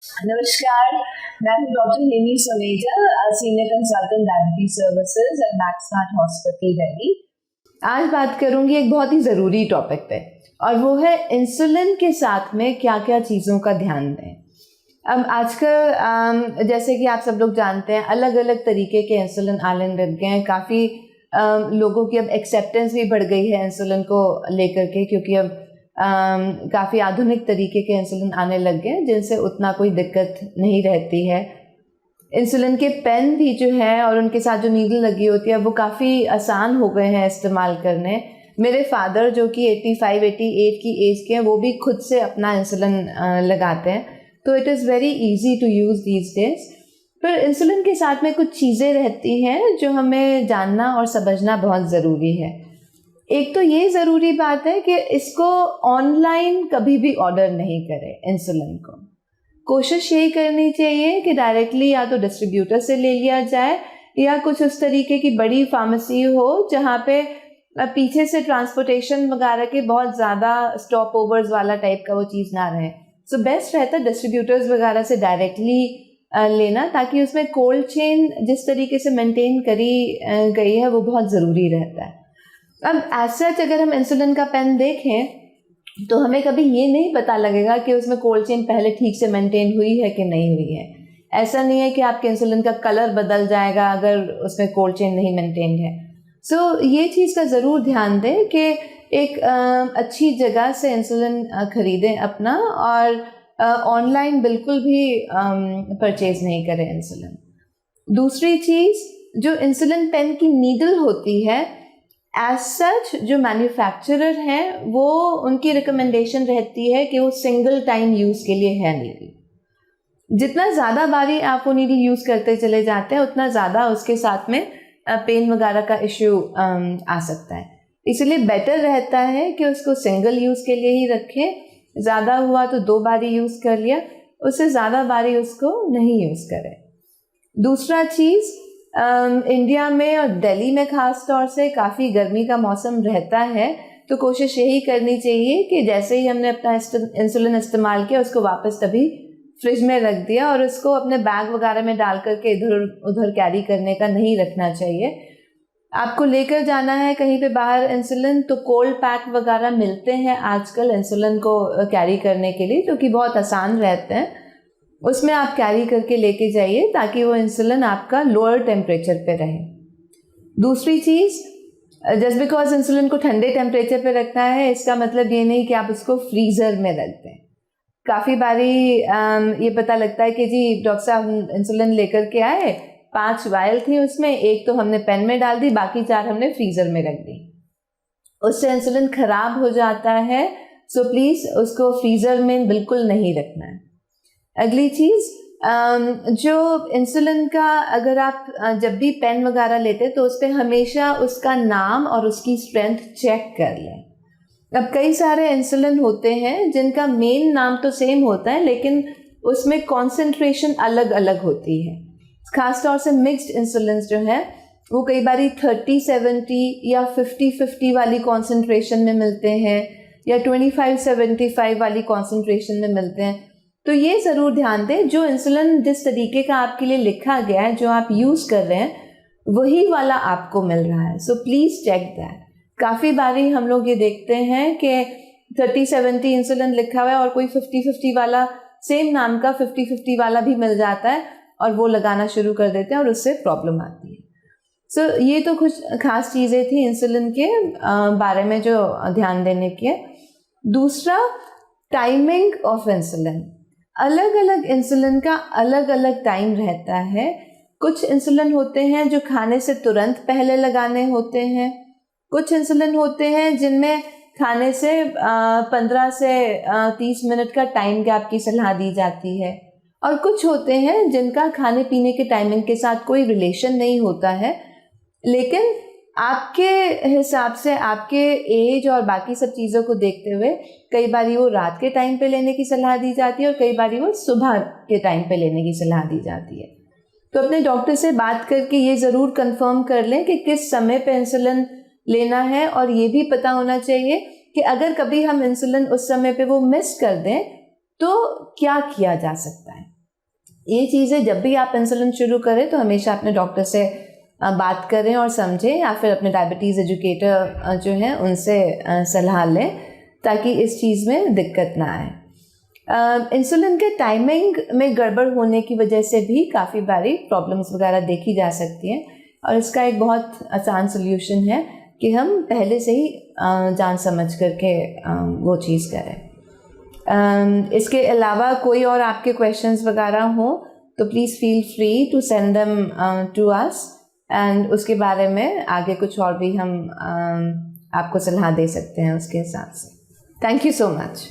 नमस्कार, मैं हूँ doctor Nimi Suneja, senior consultant diabetes services at max smart hospital Delhi. आज बात करूंगी एक बहुत ही ज़रूरी टॉपिक पे, और वो है इंसुलिन के साथ में क्या क्या चीज़ों का ध्यान दें। अब आजकल जैसे कि आप सब लोग जानते हैं, अलग अलग तरीके के इंसुलिन आने लग गए हैं। काफ़ी लोगों की अब एक्सेप्टेंस भी बढ़ गई है इंसुलिन को लेकर के, क्योंकि अब काफ़ी आधुनिक तरीके के इंसुलिन आने लग गए हैं जिनसे उतना कोई दिक्कत नहीं रहती है। इंसुलिन के पेन भी जो है और उनके साथ जो नीडल लगी होती है वो काफ़ी आसान हो गए हैं इस्तेमाल करने। मेरे फादर जो कि 85-88 की एज के हैं, वो भी खुद से अपना इंसुलिन लगाते हैं, तो it is very easy to use these days. पर इंसुलिन के साथ में कुछ चीज़ें रहती हैं जो हमें जानना और समझना बहुत ज़रूरी है। एक तो ये ज़रूरी बात है कि इसको ऑनलाइन कभी भी ऑर्डर नहीं करें। इंसुलिन को कोशिश यही करनी चाहिए कि डायरेक्टली या तो डिस्ट्रीब्यूटर से ले लिया जाए, या कुछ उस तरीके की बड़ी फार्मेसी हो जहाँ पे पीछे से ट्रांसपोर्टेशन वगैरह के बहुत ज़्यादा स्टॉप ओवर्स वाला टाइप का वो चीज़ ना रहे। सो बेस्ट रहता है डिस्ट्रीब्यूटर्स वगैरह से डायरेक्टली लेना, ताकि उसमें कोल्ड चेन जिस तरीके से मेंटेन करी गई है वो बहुत ज़रूरी रहता है। अब एज सच अगर हम इंसुलिन का पेन देखें तो हमें कभी ये नहीं पता लगेगा कि उसमें कोल्ड चेन पहले ठीक से मेंटेन हुई है कि नहीं हुई है। ऐसा नहीं है कि आपके इंसुलिन का कलर बदल जाएगा अगर उसमें कोल्ड चेन नहीं मेंटेन है। सो ये चीज़ का ज़रूर ध्यान दें कि एक अच्छी जगह से इंसुलिन ख़रीदें अपना, और ऑनलाइन बिल्कुल भी परचेज़ नहीं करें इंसुलिन। दूसरी चीज़, जो इंसुलिन पेन की नीडल होती है, एज सच जो मैन्युफैक्चरर हैं वो उनकी रिकमेंडेशन रहती है कि वो सिंगल टाइम यूज़ के लिए है नीडल। जितना ज़्यादा बारी आप वो नीडल यूज़ करते चले जाते हैं उतना ज़्यादा उसके साथ में पेन वगैरह का इश्यू आ सकता है। इसलिए बेटर रहता है कि उसको सिंगल यूज़ के लिए ही रखें। ज़्यादा हुआ तो 2 बारी यूज़ कर लिया, उससे ज़्यादा बारी उसको नहीं यूज़ करें। दूसरा चीज़, इंडिया में और दिल्ली में ख़ास तौर से काफ़ी गर्मी का मौसम रहता है, तो कोशिश यही करनी चाहिए कि जैसे ही हमने अपना इंसुलिन इस्तेमाल किया उसको वापस तभी फ्रिज में रख दिया, और उसको अपने बैग वगैरह में डाल करके इधर उधर कैरी करने का नहीं रखना चाहिए। आपको लेकर जाना है कहीं पे बाहर इंसुलिन, तो कोल्ड पैक वगैरह मिलते हैं आजकल इंसुलिन को कैरी करने के लिए, जो कि बहुत आसान रहते हैं। उसमें आप कैरी करके लेके जाइए ताकि वो इंसुलिन आपका लोअर टेम्परेचर पे रहे। दूसरी चीज़, जस्ट बिकॉज इंसुलिन को ठंडे टेम्परेचर पे रखना है इसका मतलब ये नहीं कि आप उसको फ्रीज़र में रख दें। काफ़ी बारी ये पता लगता है कि जी डॉक्टर साहब इंसुलिन लेकर के आए, 5 वायल थी उसमें, 1 तो हमने पेन में डाल दी, बाकी 4 हमने फ्रीज़र में रख दी। उससे इंसुलिन ख़राब हो जाता है। सो प्लीज़ उसको फ्रीज़र में बिल्कुल नहीं रखना है। अगली चीज़, जो इंसुलिन का अगर आप जब भी पेन वगैरह लेते हैं तो उस पर हमेशा उसका नाम और उसकी स्ट्रेंथ चेक कर लें। अब कई सारे इंसुलिन होते हैं जिनका मेन नाम तो सेम होता है, लेकिन उसमें कॉन्सेंट्रेशन अलग अलग होती है। ख़ास तौर से मिक्स्ड इंसुलिन जो है वो कई बारी 30-70 या 50-50 वाली कॉन्सेंट्रेशन में मिलते हैं, या 25-75 वाली कॉन्सेंट्रेशन में मिलते हैं। तो ये ज़रूर ध्यान दें, जो इंसुलिन जिस तरीके का आपके लिए लिखा गया है, जो आप यूज़ कर रहे हैं, वही वाला आपको मिल रहा है। So please check that. काफ़ी बारी हम लोग ये देखते हैं कि 30-70 इंसुलिन लिखा हुआ है और कोई 50-50 वाला, सेम नाम का 50-50 वाला भी मिल जाता है, और वो लगाना शुरू कर देते हैं और उससे प्रॉब्लम आती है। सो ये तो कुछ खास चीज़ें थी इंसुलिन के बारे में जो ध्यान देने की है। दूसरा, टाइमिंग ऑफ इंसुलिन। अलग अलग इंसुलिन का अलग अलग टाइम रहता है। कुछ इंसुलिन होते हैं जो खाने से तुरंत पहले लगाने होते हैं, कुछ इंसुलिन होते हैं जिनमें खाने से 15 से 30 मिनट का टाइम गैप की सलाह दी जाती है, और कुछ होते हैं जिनका खाने पीने के टाइमिंग के साथ कोई रिलेशन नहीं होता है, लेकिन आपके हिसाब से आपके एज और बाकी सब चीज़ों को देखते हुए कई बार वो रात के टाइम पे लेने की सलाह दी जाती है और कई बार वो सुबह के टाइम पे लेने की सलाह दी जाती है। तो अपने डॉक्टर से बात करके ये ज़रूर कंफर्म कर लें कि किस समय पे इंसुलिन लेना है, और ये भी पता होना चाहिए कि अगर कभी हम इंसुलिन उस समय पे वो मिस कर दें तो क्या किया जा सकता है? ये चीज़ें जब भी आप इंसुलिन शुरू करें तो हमेशा अपने डॉक्टर से बात करें और समझें, या फिर अपने डायबिटीज़ एजुकेटर जो हैं उनसे सलाह लें, ताकि इस चीज़ में दिक्कत ना आए। इंसुलिन के टाइमिंग में गड़बड़ होने की वजह से भी काफ़ी बारी प्रॉब्लम्स वगैरह देखी जा सकती हैं, और इसका एक बहुत आसान सोल्यूशन है कि हम पहले से ही जान समझ करके वो चीज़ करें। इसके अलावा कोई और आपके क्वेश्चंस वगैरह हो तो please feel free to send them to us, and उसके बारे में आगे कुछ और भी हम आपको सलाह दे सकते हैं उसके हिसाब से। Thank you so much.